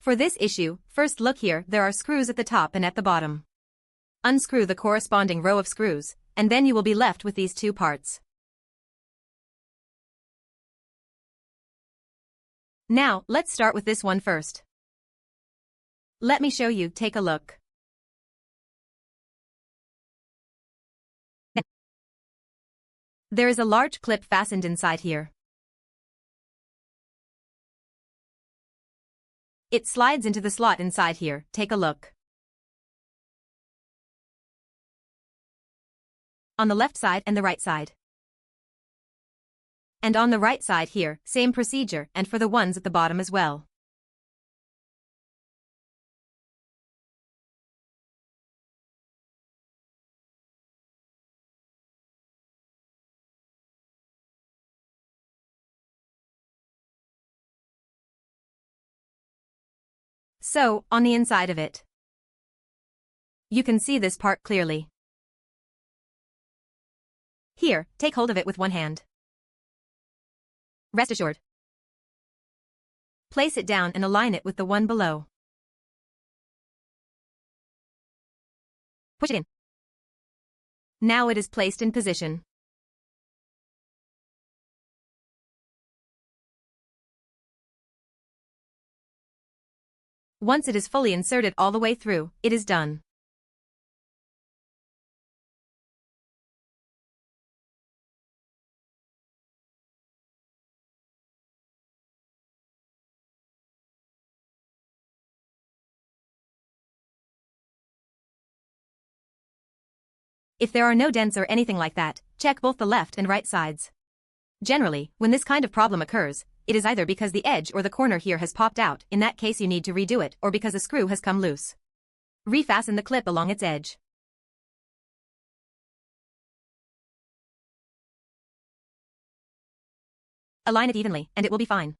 For this issue, first look here, there are screws at the top and at the bottom. Unscrew the corresponding row of screws, and then you will be left with these two parts. Now, let's start with this one first. Let me show you, take a look. There is a large clip fastened inside here. It slides into the slot inside here, take a look. On the left side and the right side. And on the right side here, same procedure, and for the ones at the bottom as well. So, on the inside of it, you can see this part clearly. Here, take hold of it with one hand. Rest assured. Place it down and align it with the one below. Push it in. Now it is placed in position. Once it is fully inserted all the way through, it is done. If there are no dents or anything like that, check both the left and right sides. Generally, when this kind of problem occurs, it is either because the edge or the corner here has popped out, in that case you need to redo it, or because a screw has come loose. Refasten the clip along its edge. Align it evenly, and it will be fine.